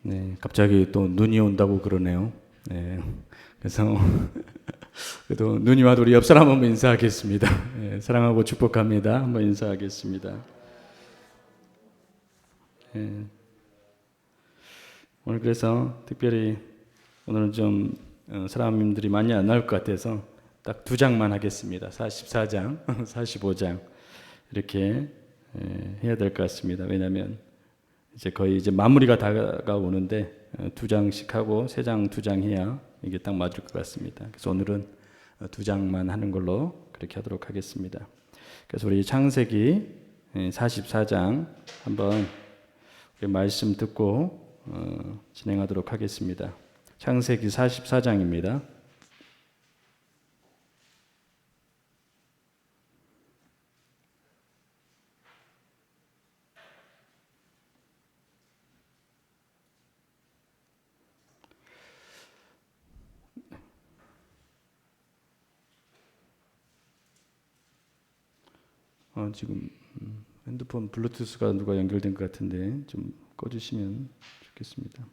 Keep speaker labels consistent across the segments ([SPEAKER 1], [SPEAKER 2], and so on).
[SPEAKER 1] 네, 갑자기 또 눈이 온다고 그러네요. 네, 그래서 그래도 눈이 와도 우리 옆 사람 한번 인사하겠습니다. 네, 사랑하고 축복합니다. 한번 인사하겠습니다. 네, 오늘 그래서 특별히 오늘은 좀 사람들이 많이 안 나올 것 같아서 딱 두 장만 하겠습니다. 44장, 45장 이렇게 해야 될 것 같습니다. 왜냐하면 이제 거의 이제 마무리가 다가오는데 두 장씩 하고 세 장 두 장 해야 이게 딱 맞을 것 같습니다. 그래서 오늘은 두 장만 하는 걸로 그렇게 하도록 하겠습니다. 그래서 우리 창세기 44장 한번 우리 말씀 듣고 진행하도록 하겠습니다. 창세기 44장입니다. 지금 핸드폰 블루투스가 누가 연결된 것 같은데 좀 꺼주시면 좋겠습니다.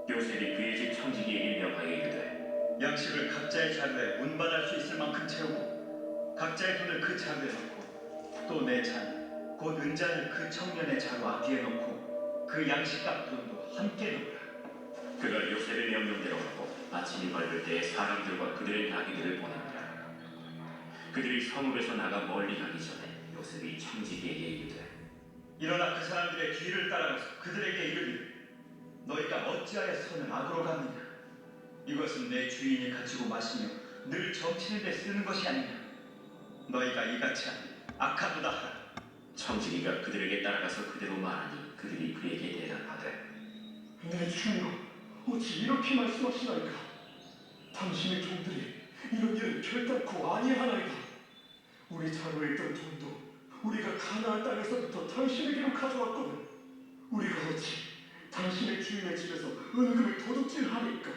[SPEAKER 2] 요셉이 그의 집 청지기에게 명하여 이르되
[SPEAKER 3] 양식을 각자의 자루에 운반할 수 있을 만큼 채우고 각자의 돈을 그 자루에 넣고 또 내 잔 곧 은잔을 그 청년의 자루 앞뒤에 넣고 그 양식값 돈도 함께 넣으라.
[SPEAKER 2] 그가 요셉의 명령대로 하고 아침이 밝을 때에 사람들과 그들의 나귀들을 보냅니다. 그들이 성읍에서 나가 멀리 가기 전에 요셉이 청지기에게 이르되
[SPEAKER 3] 일어나 그 사람들의 뒤를 따라가서 그들에게 이르기를 너희가 어찌하여 선을 악으로 갚느냐. 이것은 내 주인이 가지고 마시며 늘 점치는 데 쓰는 것이 아니냐. 너희가 이같이 하니 악하도다 하라.
[SPEAKER 2] 청지기가 그들에게 따라가서 그대로 말하니 그들이 그에게 대답하되
[SPEAKER 4] 내 주여, 어찌 이렇게 말씀하시나이까? 당신의 종들이 이런 일을 결단코 아니하나이다. 우리 자루에 있던 돈도 우리가 가나안 땅에서부터 당신에게로 가져왔거든. 우리가 어찌 당신의 주인의 집에서 은금을 도둑질하니까?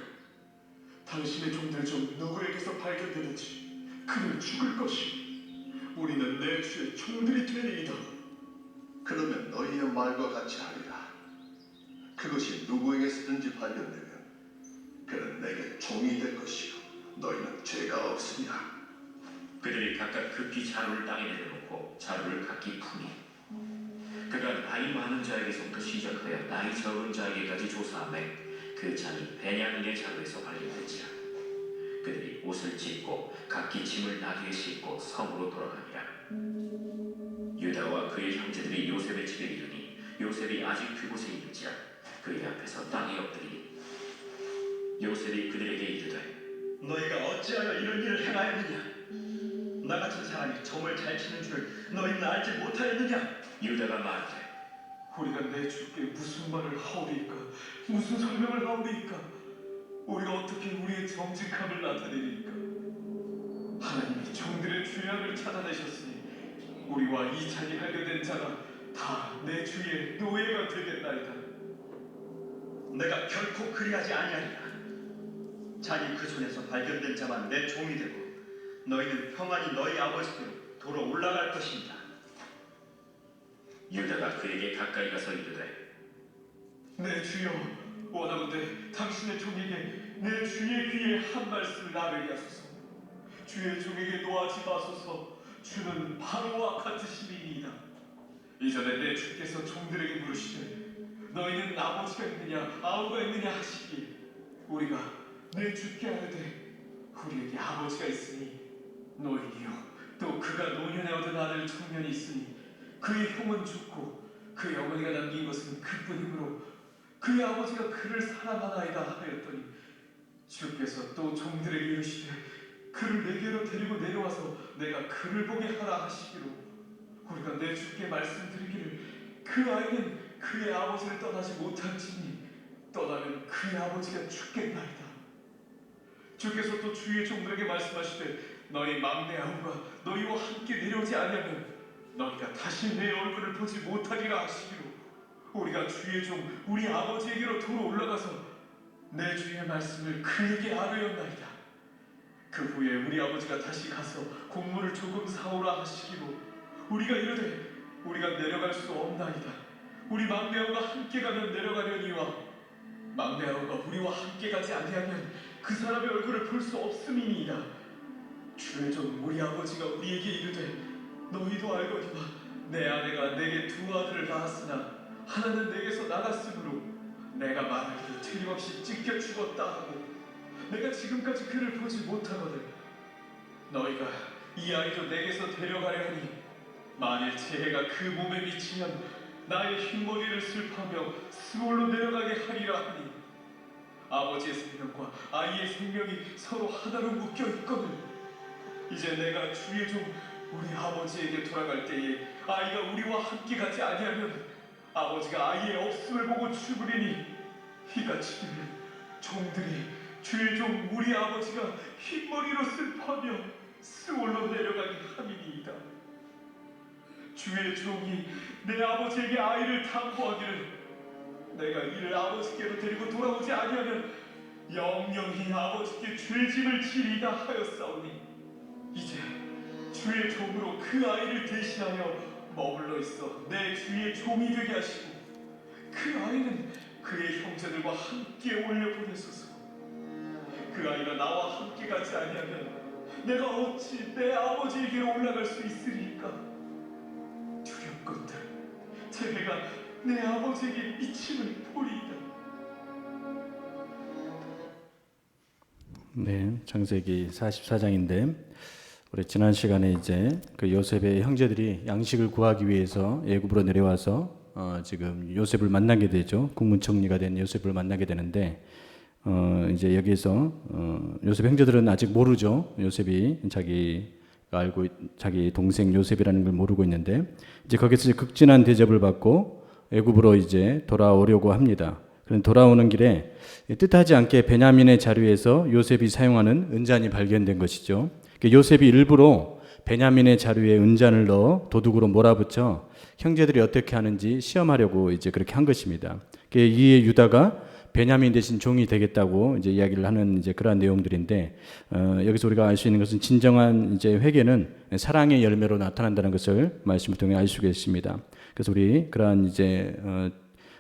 [SPEAKER 4] 당신의 종들 중 누구에게서 발견되든지 그는 죽을 것이. 우리는 내 주의 종들이 되리이다.
[SPEAKER 5] 그러면 너희의 말과 같이 하리라. 그것이 누구에게서든지 발견되면 그는 내게 종이 될 것이요 너희는 죄가 없으리라.
[SPEAKER 2] 그들이 각각 급히 자루를 땅에 내려놓고 자루를 각기 푸니 그가 나이 많은 자에게서부터 시작하여 나이 적은 자에게까지 조사하매 그 잔이 베냐민의 자루에서 발견된지라. 그들이 옷을 찢고 각기 짐을 나귀에 싣고 성으로 돌아가니라. 유다와 그의 형제들이 요셉의 집에 이르니 요셉이 아직 그곳에 있는지라. 그의 앞에서 땅에 엎드리니 요셉이 그들에게 이르되
[SPEAKER 3] 너희가 어찌하여 이런 일을 행하였느냐. 나 같은 사람이 점을 잘 치는 줄을 너희는 알지 못하였느냐.
[SPEAKER 2] 유다가 말하되
[SPEAKER 4] 우리가 내 주께 무슨 말을 하오리이까? 무슨 설명을 하오리이까? 우리가 어떻게 우리의 정직함을 나타내리이까? 하나님이 종들의 죄악을 찾아내셨으니 우리와 이 잔이 발견된 자가 다 내 주의 노예가 되겠나이다.
[SPEAKER 3] 내가 결코 그리하지 아니하리라. 잔이 그 손에서 발견된 자만 내 종이 되고 너희는 평안히 너희 아버지께로 도로 올라갈 것입니다.
[SPEAKER 2] 유다가 그에게 가까이 가서 이르되
[SPEAKER 4] 내 주여, 원하건대 당신의 종에게 내 주의 귀에 한 말씀을 나르게 하소서. 주의 종에게 노하지 마소서. 주는 바로와 같으심이니이다. 이전에 내 주께서 종들에게 물으시되 너희는 아버지가 있느냐 아우가 있느냐 하시기에 우리가 내 주께 하되 우리에게 아버지가 있으니 너희요 또 그가 노년에 얻은 아들 청년이 있으니 그의 형은 죽고 그의 어머니가 남긴 것은 그뿐이므로 그의 아버지가 그를 사랑하나이다 하였더니 주께서 또 종들에게 이르시되 그를 내게로 데리고 내려와서 내가 그를 보게 하라 하시기로 우리가 내 주께 말씀드리기를 그 아이는 그의 아버지를 떠나지 못할지니 떠나면 그의 아버지가 죽겠나이다. 주께서 또 주의 종들에게 말씀하시되 너희 막내 아우가 너희와 함께 내려오지 아니하면 너희가 다시 내 얼굴을 보지 못하리라 하시기로 우리가 주의 종 우리 아버지에게로 도로 올라가서 내 주의 말씀을 그에게 아뢰었나이다. 그 후에 우리 아버지가 다시 가서 곡물을 조금 사오라 하시기로 우리가 이르되 우리가 내려갈 수 없나이다. 우리 막내 아우가 함께 가면 내려가려니와 막내 아우가 우리와 함께 가지 아니하면 그 사람의 얼굴을 볼 수 없음이니이다. 주의 종 우리 아버지가 우리에게 이르되 너희도 알거니와 내 아내가 내게 두 아들을 낳았으나 하나는 내게서 나갔으므로 내가 말하기를 틀림없이 찢겨 죽었다 하고 내가 지금까지 그를 보지 못하거든. 너희가 이 아이도 내게서 데려가려 하니 만일 재해가 그 몸에 미치면 나의 흰머리를 슬퍼하며 스올로 내려가게 하리라 하니 아버지의 생명과 아이의 생명이 서로 하나로 묶여 있거든. 이제 내가 주의 종 우리 아버지에게 돌아갈 때에 아이가 우리와 함께 가지 아니하면 아버지가 아이의 없음을 보고 죽으리니 이같이 되면 종들이 주의 종 우리 아버지가 흰머리로 슬퍼하며 스올로 내려가게 함이니이다. 주의 종이 내 아버지에게 아이를 당부하기를 내가 이를 아버지께로 데리고 돌아오지 아니하면 영영히 아버지께 죄짐을 지리다 하였사오니 이제 주의 종으로 그 아이를 대신하여 머물러 있어 내 주의 종이 되게 하시고 그 아이는 그의 형제들과 함께 올려보내소서. 그 아이가 나와 함께 가지 아니하면 내가 어찌 내 아버지에게로 올라갈 수 있으리까? 두렵건들 제가 내 아버지에게 미침을 보리이다.
[SPEAKER 1] 네, 창세기 44장인데 우리 지난 시간에 이제 그 요셉의 형제들이 양식을 구하기 위해서 애굽으로 내려와서 지금 요셉을 만나게 되죠. 국문총리가 된 요셉을 만나게 되는데 이제 여기에서 요셉 형제들은 아직 모르죠. 요셉이 자기 동생 요셉이라는 걸 모르고 있는데 이제 거기서 극진한 대접을 받고 애굽으로 이제 돌아오려고 합니다. 그런 돌아오는 길에 뜻하지 않게 베냐민의 자루에서 요셉이 사용하는 은잔이 발견된 것이죠. 요셉이 일부러 베냐민의 자루에 은잔을 넣어 도둑으로 몰아붙여 형제들이 어떻게 하는지 시험하려고 이제 그렇게 한 것입니다. 이에 유다가 베냐민 대신 종이 되겠다고 이제 이야기를 하는 이제 그러한 내용들인데 여기서 우리가 알 수 있는 것은 진정한 이제 회개는 사랑의 열매로 나타난다는 것을 말씀을 통해 알 수가 있습니다. 그래서 우리 그러한 이제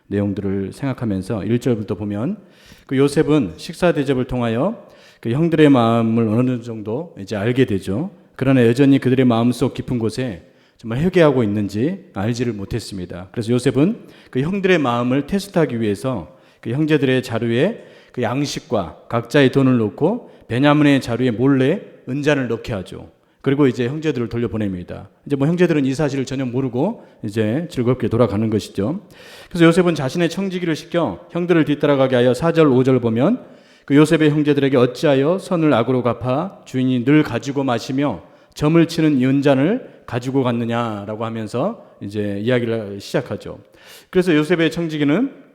[SPEAKER 1] 내용들을 생각하면서 1절부터 보면 그 요셉은 식사 대접을 통하여 그 형들의 마음을 어느 정도 이제 알게 되죠. 그러나 여전히 그들의 마음속 깊은 곳에 정말 회개하고 있는지 알지를 못했습니다. 그래서 요셉은 그 형들의 마음을 테스트하기 위해서 그 형제들의 자루에 그 양식과 각자의 돈을 놓고 베냐민의 자루에 몰래 은잔을 넣게 하죠. 그리고 이제 형제들을 돌려보냅니다. 이제 뭐 형제들은 이 사실을 전혀 모르고 이제 즐겁게 돌아가는 것이죠. 그래서 요셉은 자신의 청지기를 시켜 형들을 뒤따라가게 하여 4절 5절 보면 그 요셉의 형제들에게 어찌하여 선을 악으로 갚아 주인이 늘 가지고 마시며 점을 치는 이 은잔을 가지고 갔느냐라고 하면서 이제 이야기를 시작하죠. 그래서 요셉의 청지기는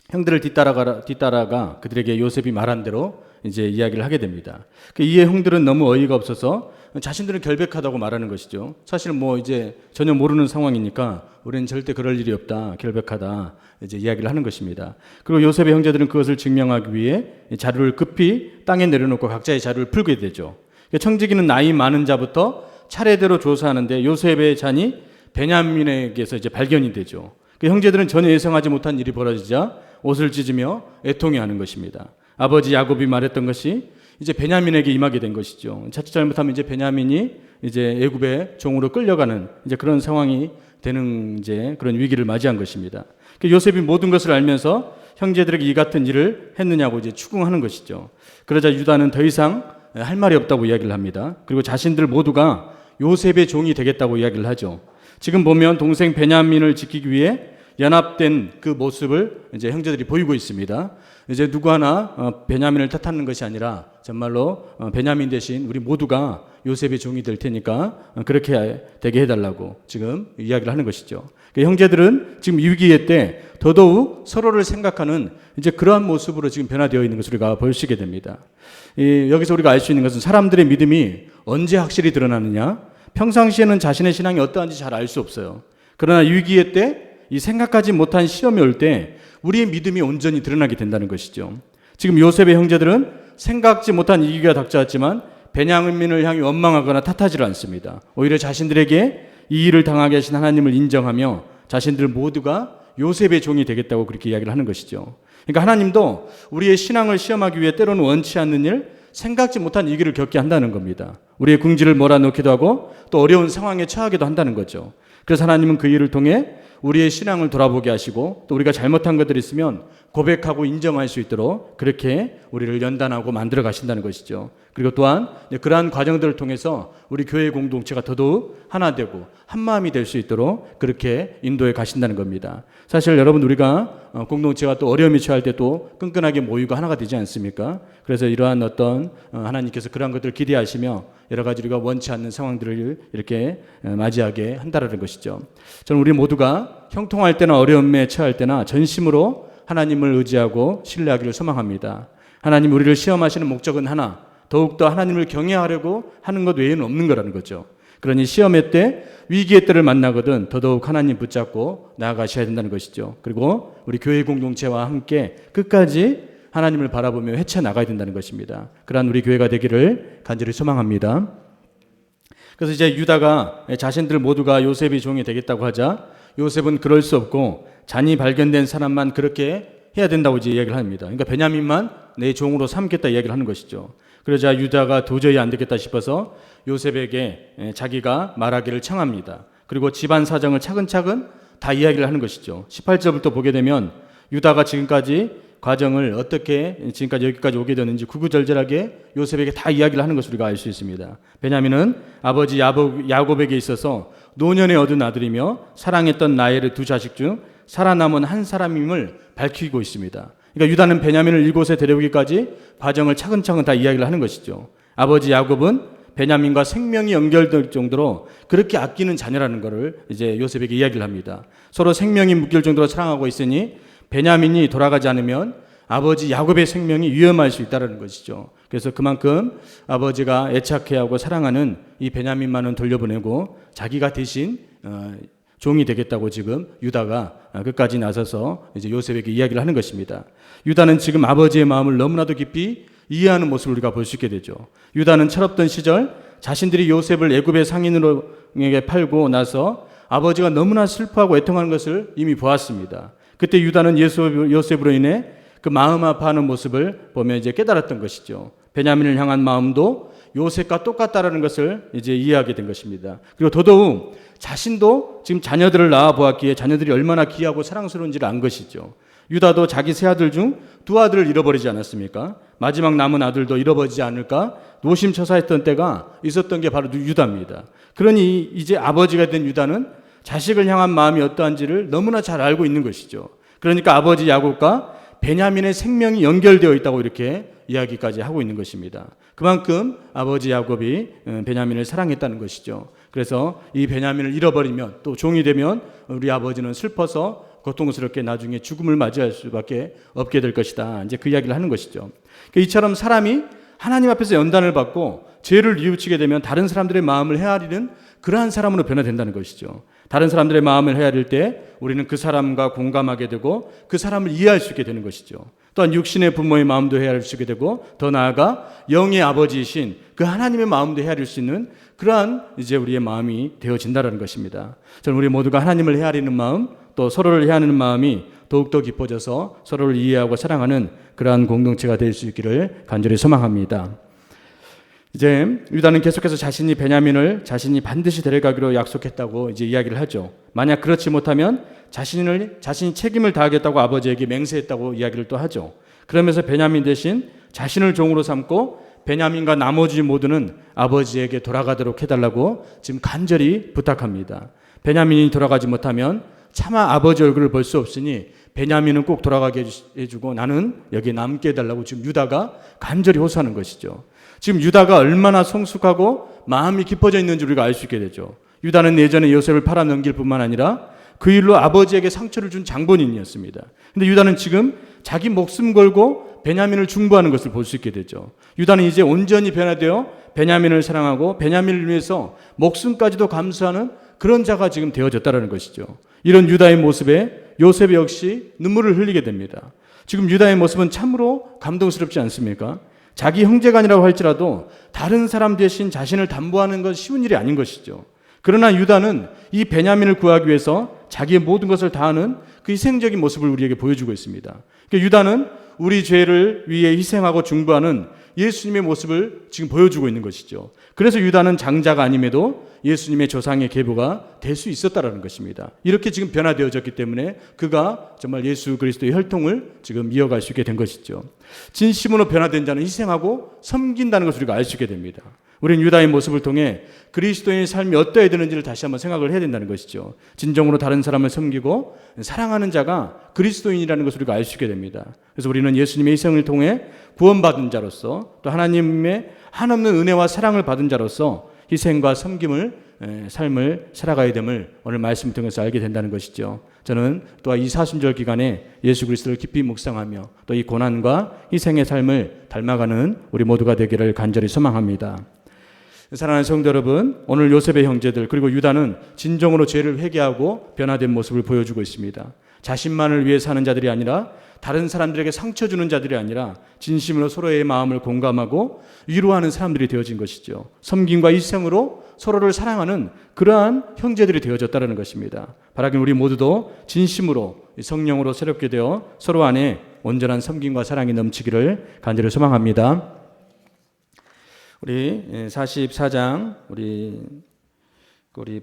[SPEAKER 1] 형들을 뒤따라가 그들에게 요셉이 말한 대로 이제 이야기를 하게 됩니다. 이에 형들은 너무 어이가 없어서 자신들은 결백하다고 말하는 것이죠. 사실 뭐 이제 전혀 모르는 상황이니까 우리는 절대 그럴 일이 없다, 결백하다 이제 이야기를 하는 것입니다. 그리고 요셉의 형제들은 그것을 증명하기 위해 자루를 급히 땅에 내려놓고 각자의 자루를 풀게 되죠. 청지기는 나이 많은 자부터 차례대로 조사하는데 요셉의 잔이 베냐민에게서 이제 발견이 되죠. 그 형제들은 전혀 예상하지 못한 일이 벌어지자 옷을 찢으며 애통해하는 것입니다. 아버지 야곱이 말했던 것이 이제 베냐민에게 임하게 된 것이죠. 자칫 잘못하면 이제 베냐민이 이제 애굽의 종으로 끌려가는 이제 그런 상황이 되는 이제 그런 위기를 맞이한 것입니다. 요셉이 모든 것을 알면서 형제들에게 이 같은 일을 했느냐고 이제 추궁하는 것이죠. 그러자 유다는 더 이상 할 말이 없다고 이야기를 합니다. 그리고 자신들 모두가 요셉의 종이 되겠다고 이야기를 하죠. 지금 보면 동생 베냐민을 지키기 위해 연합된 그 모습을 이제 형제들이 보이고 있습니다. 이제 누구 하나 베냐민을 탓하는 것이 아니라 정말로 베냐민 대신 우리 모두가 요셉의 종이 될 테니까 그렇게 되게 해달라고 지금 이야기를 하는 것이죠. 형제들은 지금 이 위기에 때 더더욱 서로를 생각하는 이제 그러한 모습으로 지금 변화되어 있는 것을 우리가 볼 수 있게 됩니다. 여기서 우리가 알 수 있는 것은 사람들의 믿음이 언제 확실히 드러나느냐? 평상시에는 자신의 신앙이 어떠한지 잘 알 수 없어요. 그러나 위기의 때, 이 생각하지 못한 시험이 올 때 우리의 믿음이 온전히 드러나게 된다는 것이죠. 지금 요셉의 형제들은 생각지 못한 위기가 닥쳐왔지만 베냐민을 향해 원망하거나 탓하지 않습니다. 오히려 자신들에게 이 일을 당하게 하신 하나님을 인정하며 자신들 모두가 요셉의 종이 되겠다고 그렇게 이야기를 하는 것이죠. 그러니까 하나님도 우리의 신앙을 시험하기 위해 때로는 원치 않는 일, 생각지 못한 위기를 겪게 한다는 겁니다. 우리의 궁지를 몰아넣기도 하고 또 어려운 상황에 처하기도 한다는 거죠. 그래서 하나님은 그 일을 통해 우리의 신앙을 돌아보게 하시고 또 우리가 잘못한 것들이 있으면 고백하고 인정할 수 있도록 그렇게 우리를 연단하고 만들어 가신다는 것이죠. 그리고 또한 그러한 과정들을 통해서 우리 교회 공동체가 더더욱 하나 되고 한 마음이 될 수 있도록 그렇게 인도해 가신다는 겁니다. 사실 여러분 우리가 공동체가 또 어려움이 처할 때 또 끈끈하게 모이고 하나가 되지 않습니까? 그래서 이러한 어떤 하나님께서 그러한 것들을 기대하시며 여러 가지 우리가 원치 않는 상황들을 이렇게 맞이하게 한다는 것이죠. 저는 우리 모두가 형통할 때나 어려움에 처할 때나 전심으로 하나님을 의지하고 신뢰하기를 소망합니다. 하나님 우리를 시험하시는 목적은 하나, 더욱더 하나님을 경외하려고 하는 것 외에는 없는 거라는 거죠. 그러니 시험의 때, 위기의 때를 만나거든 더더욱 하나님 붙잡고 나아가셔야 된다는 것이죠. 그리고 우리 교회 공동체와 함께 끝까지 하나님을 바라보며 헤쳐나가야 된다는 것입니다. 그러한 우리 교회가 되기를 간절히 소망합니다. 그래서 이제 유다가 자신들 모두가 요셉의 종이 되겠다고 하자 요셉은 그럴 수 없고 잔이 발견된 사람만 그렇게 해야 된다고 이제 이야기를 합니다. 그러니까 베냐민만 내 종으로 삼겠다 이야기를 하는 것이죠. 그러자 유다가 도저히 안 되겠다 싶어서 요셉에게 자기가 말하기를 청합니다. 그리고 집안 사정을 차근차근 다 이야기를 하는 것이죠. 18절부터 보게 되면 유다가 지금까지 과정을 어떻게 지금까지 여기까지 오게 되는지 구구절절하게 요셉에게 다 이야기를 하는 것을 우리가 알 수 있습니다. 베냐민은 아버지 야곱에게 있어서 노년에 얻은 아들이며 사랑했던 라헬의 두 자식 중 살아남은 한 사람임을 밝히고 있습니다. 그러니까 유다는 베냐민을 이곳에 데려오기까지 과정을 차근차근 다 이야기를 하는 것이죠. 아버지 야곱은 베냐민과 생명이 연결될 정도로 그렇게 아끼는 자녀라는 것을 이제 요셉에게 이야기를 합니다. 서로 생명이 묶일 정도로 사랑하고 있으니 베냐민이 돌아가지 않으면 아버지 야곱의 생명이 위험할 수 있다는 것이죠. 그래서 그만큼 아버지가 애착해하고 사랑하는 이 베냐민만은 돌려보내고 자기가 대신 종이 되겠다고 지금 유다가 끝까지 나서서 이제 요셉에게 이야기를 하는 것입니다. 유다는 지금 아버지의 마음을 너무나도 깊이 이해하는 모습을 우리가 볼 수 있게 되죠. 유다는 철없던 시절 자신들이 요셉을 애굽의 상인으로에게 팔고 나서 아버지가 너무나 슬퍼하고 애통하는 것을 이미 보았습니다. 그때 유다는 요셉으로 인해 그 마음 아파하는 모습을 보며 이제 깨달았던 것이죠. 베냐민을 향한 마음도 요셉과 똑같다라는 것을 이제 이해하게 된 것입니다. 그리고 더더욱 자신도 지금 자녀들을 낳아 보았기에 자녀들이 얼마나 귀하고 사랑스러운지를 안 것이죠. 유다도 자기 세 아들 중 두 아들을 잃어버리지 않았습니까? 마지막 남은 아들도 잃어버리지 않을까 노심초사했던 때가 있었던 게 바로 유다입니다. 그러니 이제 아버지가 된 유다는 자식을 향한 마음이 어떠한지를 너무나 잘 알고 있는 것이죠. 그러니까 아버지 야곱과 베냐민의 생명이 연결되어 있다고 이렇게 이야기까지 하고 있는 것입니다. 그만큼 아버지 야곱이 베냐민을 사랑했다는 것이죠. 그래서 이 베냐민을 잃어버리면 또 종이 되면 우리 아버지는 슬퍼서 고통스럽게 나중에 죽음을 맞이할 수밖에 없게 될 것이다. 이제 그 이야기를 하는 것이죠. 이처럼 사람이 하나님 앞에서 연단을 받고 죄를 뉘우치게 되면 다른 사람들의 마음을 헤아리는 그러한 사람으로 변화된다는 것이죠. 다른 사람들의 마음을 헤아릴 때 우리는 그 사람과 공감하게 되고 그 사람을 이해할 수 있게 되는 것이죠. 또한 육신의 부모의 마음도 헤아릴 수 있게 되고 더 나아가 영의 아버지이신 그 하나님의 마음도 헤아릴 수 있는 그러한 이제 우리의 마음이 되어진다는 것입니다. 저는 우리 모두가 하나님을 헤아리는 마음 또 서로를 헤아리는 마음이 더욱더 깊어져서 서로를 이해하고 사랑하는 그러한 공동체가 될 수 있기를 간절히 소망합니다. 이제 유다는 계속해서 자신이 베냐민을 자신이 반드시 데려가기로 약속했다고 이제 이야기를 하죠. 만약 그렇지 못하면 자신이 책임을 다하겠다고 아버지에게 맹세했다고 이야기를 또 하죠. 그러면서 베냐민 대신 자신을 종으로 삼고 베냐민과 나머지 모두는 아버지에게 돌아가도록 해달라고 지금 간절히 부탁합니다. 베냐민이 돌아가지 못하면 차마 아버지 얼굴을 볼 수 없으니 베냐민은 꼭 돌아가게 해주고 나는 여기 남게 해달라고 지금 유다가 간절히 호소하는 것이죠. 지금 유다가 얼마나 성숙하고 마음이 깊어져 있는지 우리가 알 수 있게 되죠. 유다는 예전에 요셉을 팔아넘길 뿐만 아니라 그 일로 아버지에게 상처를 준 장본인이었습니다. 근데 유다는 지금 자기 목숨 걸고 베냐민을 중보하는 것을 볼 수 있게 되죠. 유다는 이제 온전히 변화되어 베냐민을 사랑하고 베냐민을 위해서 목숨까지도 감수하는 그런 자가 지금 되어졌다는 것이죠. 이런 유다의 모습에 요셉 역시 눈물을 흘리게 됩니다. 지금 유다의 모습은 참으로 감동스럽지 않습니까? 자기 형제간이라고 할지라도 다른 사람 대신 자신을 담보하는 건 쉬운 일이 아닌 것이죠. 그러나 유다는 이 베냐민을 구하기 위해서 자기의 모든 것을 다하는 그 희생적인 모습을 우리에게 보여주고 있습니다. 그러니까 유다는 우리 죄를 위해 희생하고 중보하는 예수님의 모습을 지금 보여주고 있는 것이죠. 그래서 유다는 장자가 아님에도 예수님의 조상의 계보가 될 수 있었다라는 것입니다. 이렇게 지금 변화되어졌기 때문에 그가 정말 예수 그리스도의 혈통을 지금 이어갈 수 있게 된 것이죠. 진심으로 변화된 자는 희생하고 섬긴다는 것을 우리가 알 수 있게 됩니다. 우리는 유다의 모습을 통해 그리스도인의 삶이 어떠해야 되는지를 다시 한번 생각을 해야 된다는 것이죠. 진정으로 다른 사람을 섬기고 사랑하는 자가 그리스도인이라는 것을 우리가 알 수 있게 됩니다. 그래서 우리는 예수님의 희생을 통해 구원받은 자로서 또 하나님의 한없는 은혜와 사랑을 받은 자로서 희생과 섬김을 삶을 살아가야 됨을 오늘 말씀을 통해서 알게 된다는 것이죠. 저는 또한 이 사순절 기간에 예수 그리스도를 깊이 묵상하며 또 이 고난과 희생의 삶을 닮아가는 우리 모두가 되기를 간절히 소망합니다. 사랑하는 성도 여러분, 오늘 요셉의 형제들 그리고 유다는 진정으로 죄를 회개하고 변화된 모습을 보여주고 있습니다. 자신만을 위해 사는 자들이 아니라 다른 사람들에게 상처 주는 자들이 아니라 진심으로 서로의 마음을 공감하고 위로하는 사람들이 되어진 것이죠. 섬김과 희생으로 서로를 사랑하는 그러한 형제들이 되어졌다는 것입니다. 바라기는 우리 모두도 진심으로 성령으로 새롭게 되어 서로 안에 온전한 섬김과 사랑이 넘치기를 간절히 소망합니다. 우리 44장 우리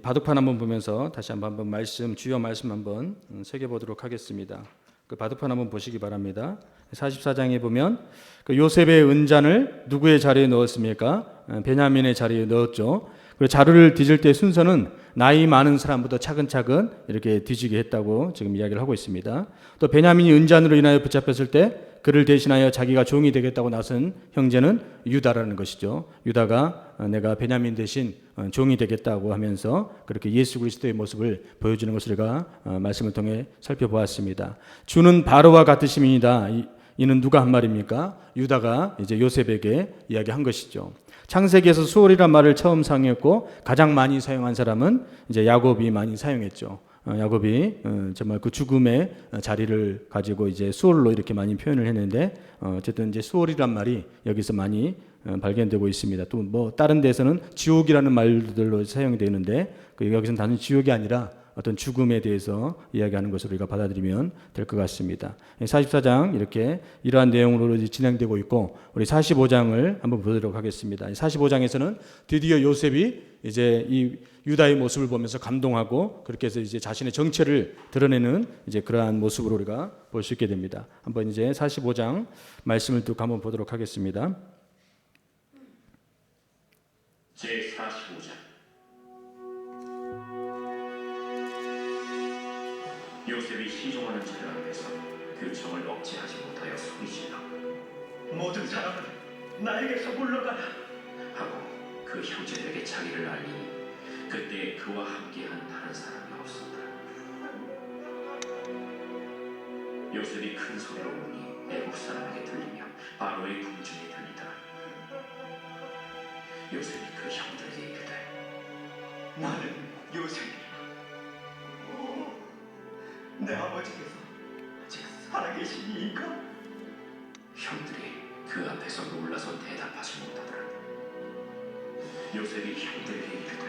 [SPEAKER 1] 바둑판 한번 보면서 다시 한번 말씀 주요 말씀 한번 새겨보도록 하겠습니다. 그 바둑판 한번 보시기 바랍니다. 44장에 보면 그 요셉의 은잔을 누구의 자리에 넣었습니까? 베냐민의 자리에 넣었죠. 그리고 자루를 뒤질 때 순서는 나이 많은 사람부터 차근차근 이렇게 뒤지게 했다고 지금 이야기를 하고 있습니다. 또 베냐민이 은잔으로 인하여 붙잡혔을 때 그를 대신하여 자기가 종이 되겠다고 나선 형제는 유다라는 것이죠. 유다가 내가 베냐민 대신 종이 되겠다고 하면서 그렇게 예수 그리스도의 모습을 보여주는 것을 우리가 말씀을 통해 살펴보았습니다. 주는 바로와 같으심이다. 이는 누가 한 말입니까? 유다가 이제 요셉에게 이야기한 것이죠. 창세기에서 수월이란 말을 처음 사용했고 가장 많이 사용한 사람은 이제 야곱이 많이 사용했죠. 야곱이 정말 그 죽음의 자리를 가지고 이제 수월로 이렇게 많이 표현을 했는데 어쨌든 이제 수월이란 말이 여기서 많이 발견되고 있습니다. 또 뭐 다른 데서는 지옥이라는 말들로 사용이 되는데 여기서는 단순히 지옥이 아니라 어떤 죽음에 대해서 이야기하는 것을 우리가 받아들이면 될 것 같습니다. 44장 이렇게 이러한 내용으로 진행되고 있고 우리 45장을 한번 보도록 하겠습니다. 45장에서는 드디어 요셉이 이제 이 유다의 모습을 보면서 감동하고 그렇게 해서 이제 자신의 정체를 드러내는 이제 그러한 모습으로 우리가 볼 수 있게 됩니다. 한번 이제 45장 말씀을 또 한번 보도록 하겠습니다.
[SPEAKER 2] 제45장 요셉이 시종하는 자들 앞에서 그 정을 억제하지 못하여 소리질러
[SPEAKER 3] 모든 사람들 나에게서 물러가라
[SPEAKER 2] 하고 그 형제들에게 자기를 알리니 그때 그와 함께한 다른 사람이 없었다. 요셉이 큰 소리로 우니 애국 사람에게 들리며 바로의 궁중에 들리더라. 요셉이 그 형들에게 이르되
[SPEAKER 3] 나는 요셉이라 내 아버지께서 아직 살아계시니까
[SPEAKER 2] 형들이 그 앞에서 놀라서 대답하지 못하더라. 요셉이 형들에게 이르되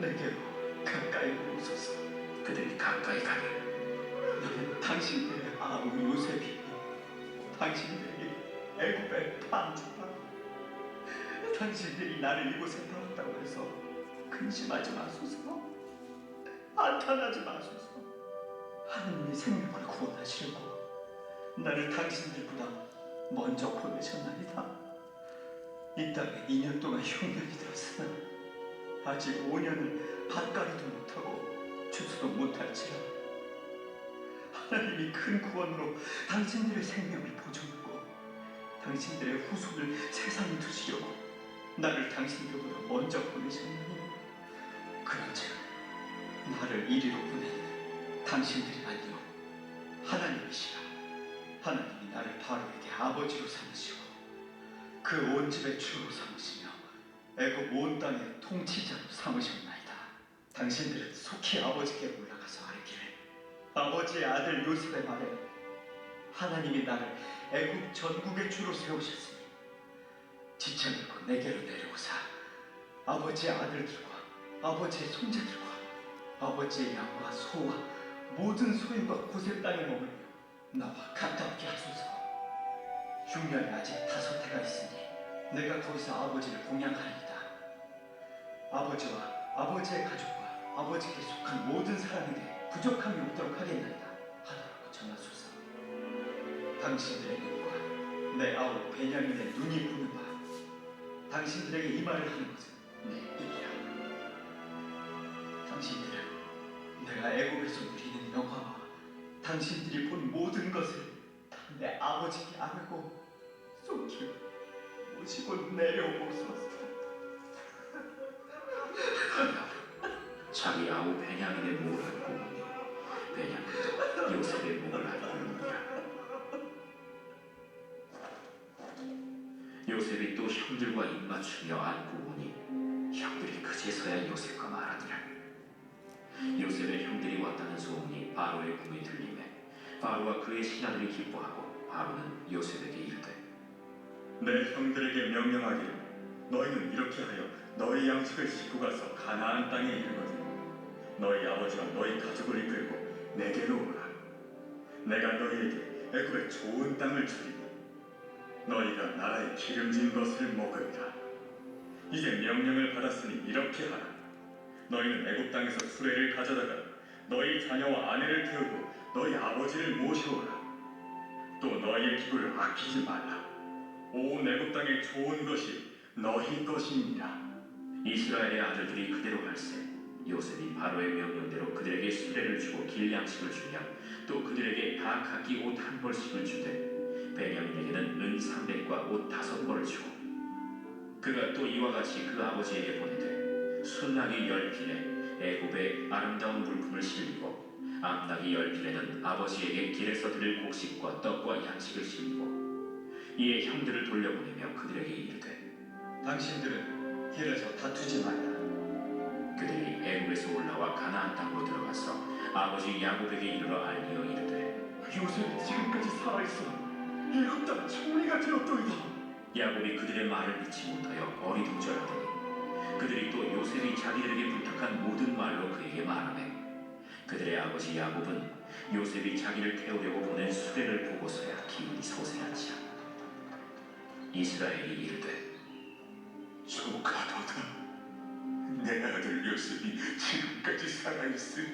[SPEAKER 3] 내게로 가까이 오소서.
[SPEAKER 2] 그들이 가까이 가니
[SPEAKER 3] 나는 당신들의 아우 요셉이니 당신들이 애굽의 방주라. 당신들이 나를 이곳에 불렀다고 해서 근심하지 마소서. 안탄하지 마소서. 하나님의 생명을 구원하시려고 나를 당신들보다 먼저 보내셨나이다. 이 땅에 2년 동안 흉년이 들었으나 아직 5년을 밭가리도 못하고 추수도 못할지라. 하나님이 큰 구원으로 당신들의 생명을 보존하고 당신들의 후손을 세상에 두시려고 나를 당신들보다 먼저 보내셨나니 그런즉 나를 이리로 보내니 당신들이란요, 하나님이시라. 하나님이 나를 바로에게 아버지로 삼으시고 그 온 집의 주로 삼으시며 애굽 온 땅의 통치자로 삼으셨나이다. 당신들은 속히 아버지께 올라가서 아뢰기를, 아버지의 아들 요셉의 말에 하나님이 나를 애굽 전국의 주로 세우셨으니 지쳐들고 내게로 내려오사 아버지의 아들들과 아버지의 손자들과 아버지의 양과 소와 모든 소유가 고센 땅에 머물며 나와 가깝게 하소서. 흉년이 아직 5해가 있으니 내가 거기서 아버지를 공양하리이다. 아버지와 아버지의 가족과 아버지께 속한 모든 사람에게 부족함이 없도록 하겠나이다 하더라고 전하소서. 당신들의 눈과 내 아우 베냐민의 눈이 보는 바 당신들에게 이 말을 하는 것은 내 일이라. 당신들은 내가 애굽에서 누리는 영화와 당신들이 본 모든 것을 다 내 아버지께 아뢰고 속히 모시고 내려오소서.
[SPEAKER 2] 자기 아우 베냐민의 목을 앓고 오니 베냐민도 요셉의 목을 앓고 오니라. 요셉이 또 형들과 입맞추며 앓고 오니 형들이 그제서야 요셉과 말하니라. 요셉의 형들이 왔다는 소문이 바로의 궁에 들리매 바로와 그의 신하들이 기뻐하고 바로는 요셉에게 이르되,
[SPEAKER 3] 내 형들에게 명령하기를, 너희는 이렇게 하여 너희 양식을 싣고 가서 가나안 땅에 이르거든 너희 아버지와 너희 가족을 이끌고 내게로 오라. 내가 너희에게 애굽의 좋은 땅을 주리니 너희가 나라의 기름진 것을 먹으리라. 이제 명령을 받았으니 이렇게 하라. 너희는 애굽 땅에서 수레를 가져다가 너희 자녀와 아내를 태우고 너희 아버지를 모셔오라. 또 너희의 기구를 아끼지 말라. 온 애굽 땅의 좋은 것이 너희 것이니라.
[SPEAKER 2] 이스라엘의 아들들이 그대로 갈새 요셉이 바로의 명령대로 그들에게 수레를 주고 길 양식을 주며 또 그들에게 다 각기 옷 1벌씩을 주되 베냐민에게는 은 300과 옷 5벌을 주고 그가 또 이와 같이 그 아버지에게 보내되 순낙이 10필에 애굽의 아름다운 물품을 실리고 암낙이 10필에는 아버지에게 길에서 드릴 곡식과 떡과 양식을 실리고 이에 형들을 돌려보내며 그들에게 이르되,
[SPEAKER 3] 당신들은 길에서 다투지 말라.
[SPEAKER 2] 그들이 애굽에서 올라와 가나안 땅으로 들어가서 아버지 야곱에게 이르러 알리어 이르되,
[SPEAKER 4] 요셉이 지금까지 살아있어 애굽 땅 총리가 되었더이다.
[SPEAKER 2] 야곱이 그들의 말을 믿지 못하여 어리둥절하더니 그들이 또 요셉이 자기들에게 부탁한 모든 말로 그에게 말하매 그들의 아버지 야곱은 요셉이 자기를 태우려고 보낸 수레를 보고서야 기운이 솟아난지라. 이스라엘이 이르되,
[SPEAKER 5] 조카도다. 내 아들 요셉이 지금까지 살아있으니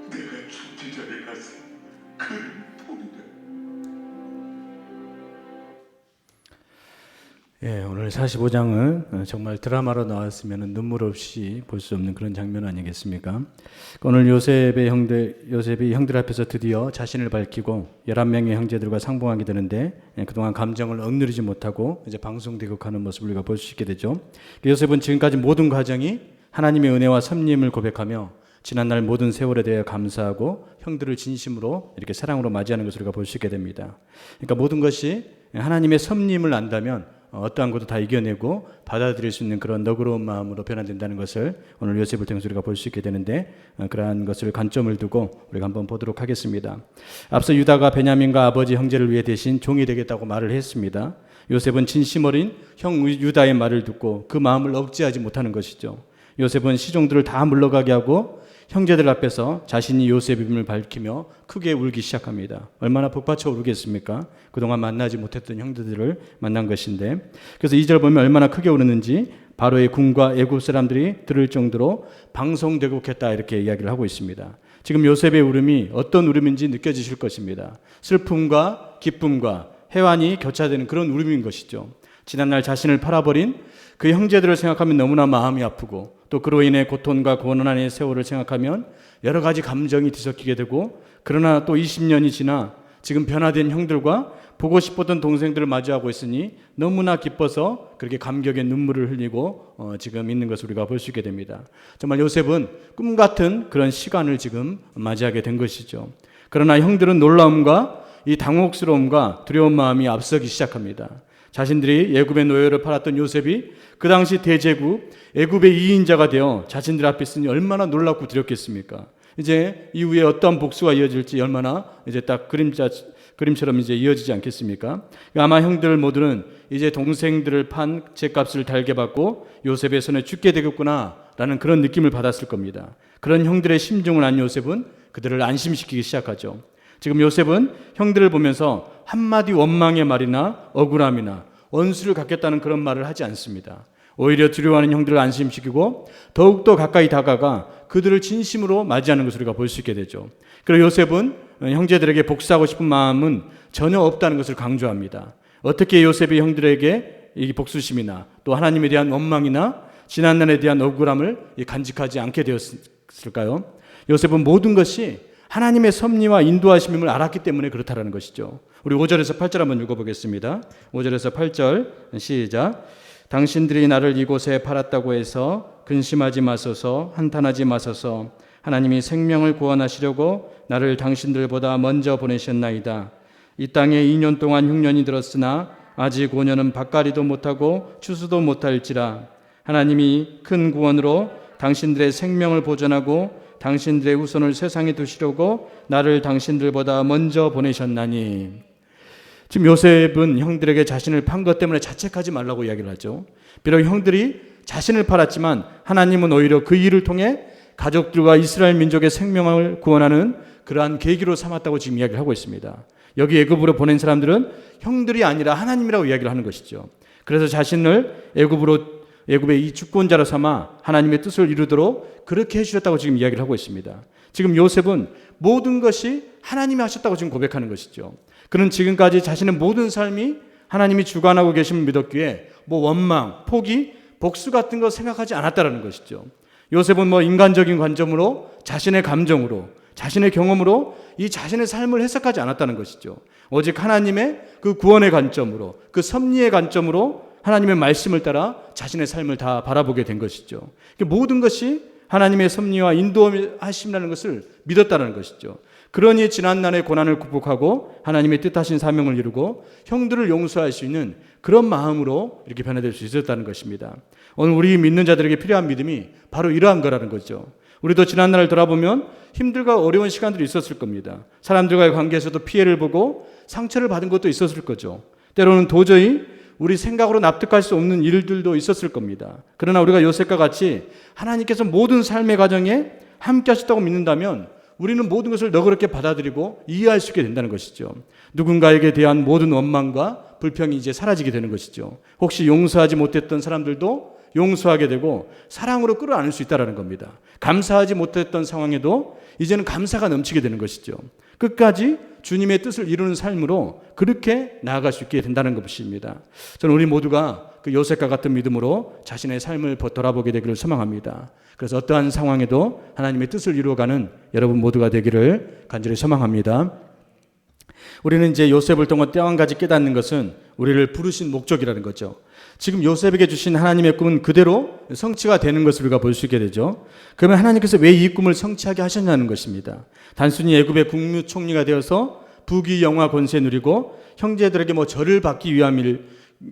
[SPEAKER 5] 내가 죽기 전에 가서 그를 보리라.
[SPEAKER 1] 예, 오늘 45장은 정말 드라마로 나왔으면 눈물 없이 볼 수 없는 그런 장면 아니겠습니까? 오늘 요셉이 형들 앞에서 드디어 자신을 밝히고 11명의 형제들과 상봉하게 되는데 그동안 감정을 억누르지 못하고 이제 방송대국하는 모습을 우리가 볼 수 있게 되죠. 요셉은 지금까지 모든 과정이 하나님의 은혜와 섭림을 고백하며 지난날 모든 세월에 대해 감사하고 형들을 진심으로 이렇게 사랑으로 맞이하는 것을 우리가 볼 수 있게 됩니다. 그러니까 모든 것이 하나님의 섭림을 안다면 어떠한 것도 다 이겨내고 받아들일 수 있는 그런 너그러운 마음으로 변화된다는 것을 오늘 요셉을 통해서 우리가 볼 수 있게 되는데 그러한 것을 관점을 두고 우리가 한번 보도록 하겠습니다. 앞서 유다가 베냐민과 아버지 형제를 위해 대신 종이 되겠다고 말을 했습니다. 요셉은 진심 어린 형 유다의 말을 듣고 그 마음을 억제하지 못하는 것이죠. 요셉은 시종들을 다 물러가게 하고 형제들 앞에서 자신이 요셉임을 밝히며 크게 울기 시작합니다. 얼마나 북받쳐 울겠습니까? 그동안 만나지 못했던 형제들을 만난 것인데, 그래서 2절 보면 얼마나 크게 울었는지 바로의 군과 애굽 사람들이 들을 정도로 방송대국했다 이렇게 이야기를 하고 있습니다. 지금 요셉의 울음이 어떤 울음인지 느껴지실 것입니다. 슬픔과 기쁨과 해환이 교차되는 그런 울음인 것이죠. 지난날 자신을 팔아버린 그 형제들을 생각하면 너무나 마음이 아프고 또 그로 인해 고통과 고난의 세월을 생각하면 여러 가지 감정이 뒤섞이게 되고, 그러나 또 20년이 지나 지금 변화된 형들과 보고 싶었던 동생들을 마주하고 있으니 너무나 기뻐서 그렇게 감격의 눈물을 흘리고 지금 있는 것을 우리가 볼 수 있게 됩니다. 정말 요셉은 꿈 같은 그런 시간을 지금 맞이하게 된 것이죠. 그러나 형들은 놀라움과 이 당혹스러움과 두려운 마음이 앞서기 시작합니다. 자신들이 애굽의 노예를 팔았던 요셉이 그 당시 대제국 애굽의 2인자가 되어 자신들 앞에 있으니 얼마나 놀랍고 두렵겠습니까? 이제 이후에 어떤 복수가 이어질지 얼마나 이제 딱 그림처럼 이제 이어지지 않겠습니까? 아마 형들 모두는 이제 동생들을 판 죗값을 달게 받고 요셉의 손에 죽게 되겠구나라는 그런 느낌을 받았을 겁니다. 그런 형들의 심중을 안 요셉은 그들을 안심시키기 시작하죠. 지금 요셉은 형들을 보면서 한마디 원망의 말이나 억울함이나 원수를 갖겠다는 그런 말을 하지 않습니다. 오히려 두려워하는 형들을 안심시키고 더욱더 가까이 다가가 그들을 진심으로 맞이하는 것을 우리가 볼 수 있게 되죠. 그리고 요셉은 형제들에게 복수하고 싶은 마음은 전혀 없다는 것을 강조합니다. 어떻게 요셉이 형들에게 이 복수심이나 또 하나님에 대한 원망이나 지난날에 대한 억울함을 간직하지 않게 되었을까요? 요셉은 모든 것이 하나님의 섭리와 인도하심임을 알았기 때문에 그렇다라는 것이죠. 우리 5절에서 8절 한번 읽어보겠습니다. 5절에서 8절 시작. 당신들이 나를 이곳에 팔았다고 해서 근심하지 마소서, 한탄하지 마소서. 하나님이 생명을 구원하시려고 나를 당신들보다 먼저 보내셨나이다. 이 땅에 2년 동안 흉년이 들었으나 아직 5년은 밭갈이도 못하고 추수도 못할지라. 하나님이 큰 구원으로 당신들의 생명을 보존하고 당신들의 후손을 세상에 두시려고 나를 당신들보다 먼저 보내셨나니. 지금 요셉은 형들에게 자신을 판 것 때문에 자책하지 말라고 이야기를 하죠. 비록 형들이 자신을 팔았지만 하나님은 오히려 그 일을 통해 가족들과 이스라엘 민족의 생명을 구원하는 그러한 계기로 삼았다고 지금 이야기를 하고 있습니다. 여기 애굽으로 보낸 사람들은 형들이 아니라 하나님이라고 이야기를 하는 것이죠. 그래서 자신을 애굽의 이 주권자로 삼아 하나님의 뜻을 이루도록 그렇게 해주셨다고 지금 이야기를 하고 있습니다. 지금 요셉은 모든 것이 하나님이 하셨다고 지금 고백하는 것이죠. 그는 지금까지 자신의 모든 삶이 하나님이 주관하고 계심을 믿었기에 원망, 포기, 복수 같은 거 생각하지 않았다는 것이죠. 요셉은 인간적인 관점으로 자신의 감정으로 자신의 경험으로 이 자신의 삶을 해석하지 않았다는 것이죠. 오직 하나님의 그 구원의 관점으로 그 섭리의 관점으로 하나님의 말씀을 따라 자신의 삶을 다 바라보게 된 것이죠. 모든 것이 하나님의 섭리와 인도하심이라는 것을 믿었다는 것이죠. 그러니 지난날의 고난을 극복하고 하나님의 뜻하신 사명을 이루고 형들을 용서할 수 있는 그런 마음으로 이렇게 변화될 수 있었다는 것입니다. 오늘 우리 믿는 자들에게 필요한 믿음이 바로 이러한 거라는 거죠. 우리도 지난날을 돌아보면 힘들고 어려운 시간들이 있었을 겁니다. 사람들과의 관계에서도 피해를 보고 상처를 받은 것도 있었을 거죠. 때로는 도저히 우리 생각으로 납득할 수 없는 일들도 있었을 겁니다. 그러나 우리가 요셉과 같이 하나님께서 모든 삶의 과정에 함께 하셨다고 믿는다면 우리는 모든 것을 너그럽게 받아들이고 이해할 수 있게 된다는 것이죠. 누군가에게 대한 모든 원망과 불평이 이제 사라지게 되는 것이죠. 혹시 용서하지 못했던 사람들도 용서하게 되고 사랑으로 끌어안을 수 있다는 겁니다. 감사하지 못했던 상황에도 이제는 감사가 넘치게 되는 것이죠. 끝까지 주님의 뜻을 이루는 삶으로 그렇게 나아갈 수 있게 된다는 것입니다. 저는 우리 모두가 그 요셉과 같은 믿음으로 자신의 삶을 돌아보게 되기를 소망합니다. 그래서 어떠한 상황에도 하나님의 뜻을 이루어가는 여러분 모두가 되기를 간절히 소망합니다. 우리는 이제 요셉을 통해 또 한 가지 깨닫는 것은 우리를 부르신 목적이라는 거죠. 지금 요셉에게 주신 하나님의 꿈은 그대로 성취가 되는 것을 우리가 볼 수 있게 되죠. 그러면 하나님께서 왜 이 꿈을 성취하게 하셨냐는 것입니다. 단순히 애굽의 국무총리가 되어서 부귀 영화 권세 누리고 형제들에게 절을 받기 위함일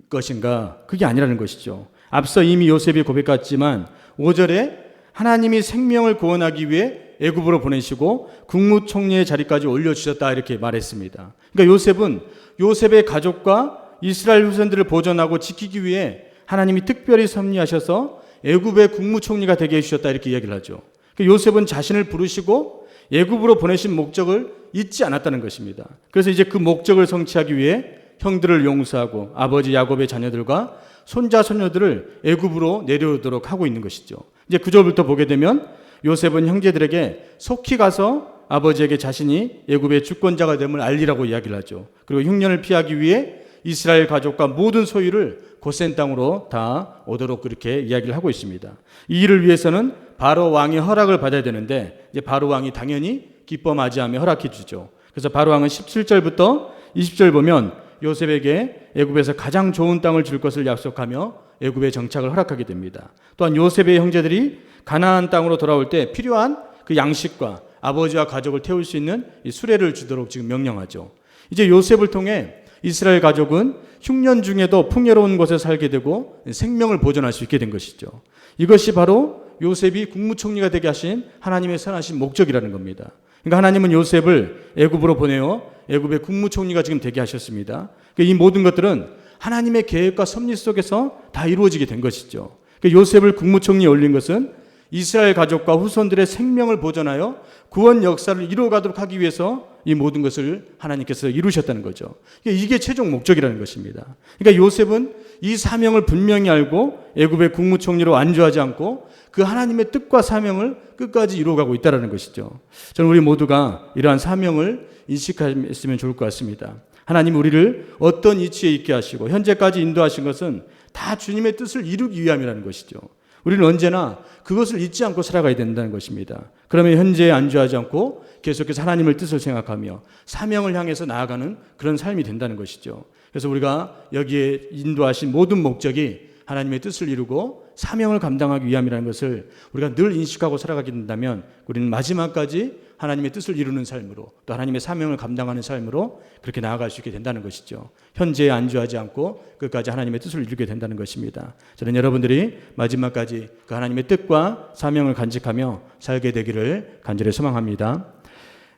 [SPEAKER 1] 것인가? 그게 아니라는 것이죠. 앞서 이미 요셉이 고백했지만 5절에 하나님이 생명을 구원하기 위해 애굽으로 보내시고 국무총리의 자리까지 올려주셨다 이렇게 말했습니다. 그러니까 요셉은 요셉의 가족과 이스라엘 후손들을 보존하고 지키기 위해 하나님이 특별히 섭리하셔서 애굽의 국무총리가 되게 해주셨다 이렇게 이야기를 하죠. 그러니까 요셉은 자신을 부르시고 애굽으로 보내신 목적을 잊지 않았다는 것입니다. 그래서 이제 그 목적을 성취하기 위해 형들을 용서하고 아버지 야곱의 자녀들과 손자 손녀들을 애굽으로 내려오도록 하고 있는 것이죠. 이제 9절부터 보게 되면 요셉은 형제들에게 속히 가서 아버지에게 자신이 애굽의 주권자가 됨을 알리라고 이야기를 하죠. 그리고 흉년을 피하기 위해 이스라엘 가족과 모든 소유를 고센 땅으로 다 오도록 그렇게 이야기를 하고 있습니다. 이 일을 위해서는 바로 왕의 허락을 받아야 되는데 이제 바로 왕이 당연히 기뻐 맞이하며 허락해 주죠. 그래서 바로 왕은 17절부터 20절 보면 요셉에게 애굽에서 가장 좋은 땅을 줄 것을 약속하며 애굽에 정착을 허락하게 됩니다. 또한 요셉의 형제들이 가나안 땅으로 돌아올 때 필요한 그 양식과 아버지와 가족을 태울 수 있는 이 수레를 주도록 지금 명령하죠. 이제 요셉을 통해 이스라엘 가족은 흉년 중에도 풍요로운 곳에 살게 되고 생명을 보존할 수 있게 된 것이죠. 이것이 바로 요셉이 국무총리가 되게 하신 하나님의 선하신 목적이라는 겁니다. 그러니까 하나님은 요셉을 애굽으로 보내어 애굽의 국무총리가 지금 되게 하셨습니다. 그러니까 이 모든 것들은 하나님의 계획과 섭리 속에서 다 이루어지게 된 것이죠. 그러니까 요셉을 국무총리에 올린 것은 이스라엘 가족과 후손들의 생명을 보존하여 구원 역사를 이루어가도록 하기 위해서 이 모든 것을 하나님께서 이루셨다는 거죠. 이게 최종 목적이라는 것입니다. 그러니까 요셉은 이 사명을 분명히 알고 애굽의 국무총리로 안주하지 않고 그 하나님의 뜻과 사명을 끝까지 이루어가고 있다는 것이죠. 저는 우리 모두가 이러한 사명을 인식했으면 좋을 것 같습니다. 하나님 우리를 어떤 이치에 있게 하시고 현재까지 인도하신 것은 다 주님의 뜻을 이루기 위함이라는 것이죠. 우리는 언제나 그것을 잊지 않고 살아가야 된다는 것입니다. 그러면 현재에 안주하지 않고 계속해서 하나님의 뜻을 생각하며 사명을 향해서 나아가는 그런 삶이 된다는 것이죠. 그래서 우리가 여기에 인도하신 모든 목적이 하나님의 뜻을 이루고 사명을 감당하기 위함이라는 것을 우리가 늘 인식하고 살아가게 된다면 우리는 마지막까지 하나님의 뜻을 이루는 삶으로 또 하나님의 사명을 감당하는 삶으로 그렇게 나아갈 수 있게 된다는 것이죠. 현재에 안주하지 않고 끝까지 하나님의 뜻을 이루게 된다는 것입니다. 저는 여러분들이 마지막까지 그 하나님의 뜻과 사명을 간직하며 살게 되기를 간절히 소망합니다.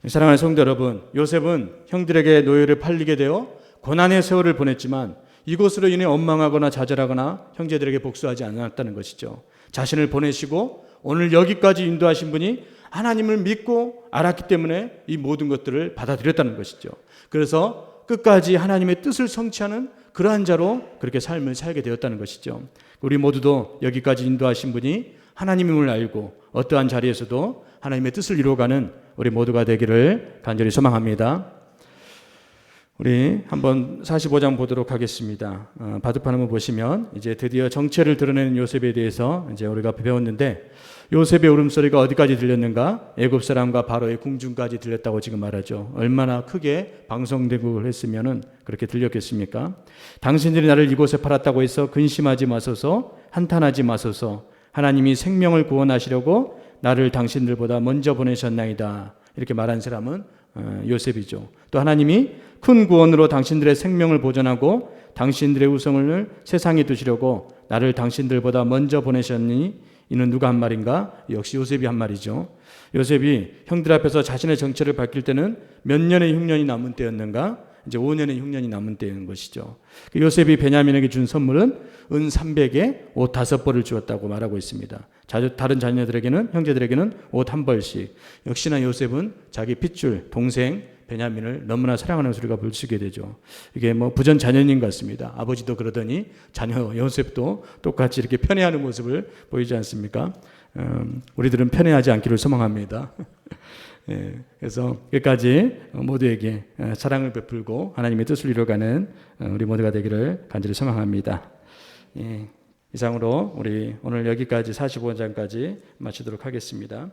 [SPEAKER 1] 사랑하는 성도 여러분, 요셉은 형들에게 노예를 팔리게 되어 고난의 세월을 보냈지만 이것으로 인해 원망하거나 좌절하거나 형제들에게 복수하지 않았다는 것이죠. 자신을 보내시고 오늘 여기까지 인도하신 분이 하나님을 믿고 알았기 때문에 이 모든 것들을 받아들였다는 것이죠. 그래서 끝까지 하나님의 뜻을 성취하는 그러한 자로 그렇게 삶을 살게 되었다는 것이죠. 우리 모두도 여기까지 인도하신 분이 하나님임을 알고 어떠한 자리에서도 하나님의 뜻을 이루어가는 우리 모두가 되기를 간절히 소망합니다. 우리 한번 45장 보도록 하겠습니다. 바둑판 한번 보시면 이제 드디어 정체를 드러내는 요셉에 대해서 이제 우리가 배웠는데 요셉의 울음소리가 어디까지 들렸는가? 애굽 사람과 바로의 궁중까지 들렸다고 지금 말하죠. 얼마나 크게 방송되고 했으면은 그렇게 들렸겠습니까? 당신들이 나를 이곳에 팔았다고 해서 근심하지 마소서, 한탄하지 마소서. 하나님이 생명을 구원하시려고 나를 당신들보다 먼저 보내셨나이다. 이렇게 말한 사람은 요셉이죠. 또 하나님이 큰 구원으로 당신들의 생명을 보존하고 당신들의 우성을 세상에 두시려고 나를 당신들보다 먼저 보내셨니? 이는 누가 한 말인가? 역시 요셉이 한 말이죠. 요셉이 형들 앞에서 자신의 정체를 밝힐 때는 몇 년의 흉년이 남은 때였는가? 이제 5년의 흉년이 남은 때인 것이죠. 요셉이 베냐민에게 준 선물은 은 300에 옷 5벌을 주었다고 말하고 있습니다. 다른 자녀들에게는, 형제들에게는 옷 1벌씩. 역시나 요셉은 자기 핏줄 동생 베냐민을 너무나 사랑하는 소리가 불치게 되죠. 이게 뭐 부전 자녀인 것 같습니다. 아버지도 그러더니 자녀 요셉도 똑같이 이렇게 편애하는 모습을 보이지 않습니까? 우리들은 편애하지 않기를 소망합니다. 예, 그래서 끝까지 모두에게 사랑을 베풀고 하나님의 뜻을 이루어가는 우리 모두가 되기를 간절히 소망합니다. 예, 이상으로 우리 오늘 여기까지 45장까지 마치도록 하겠습니다.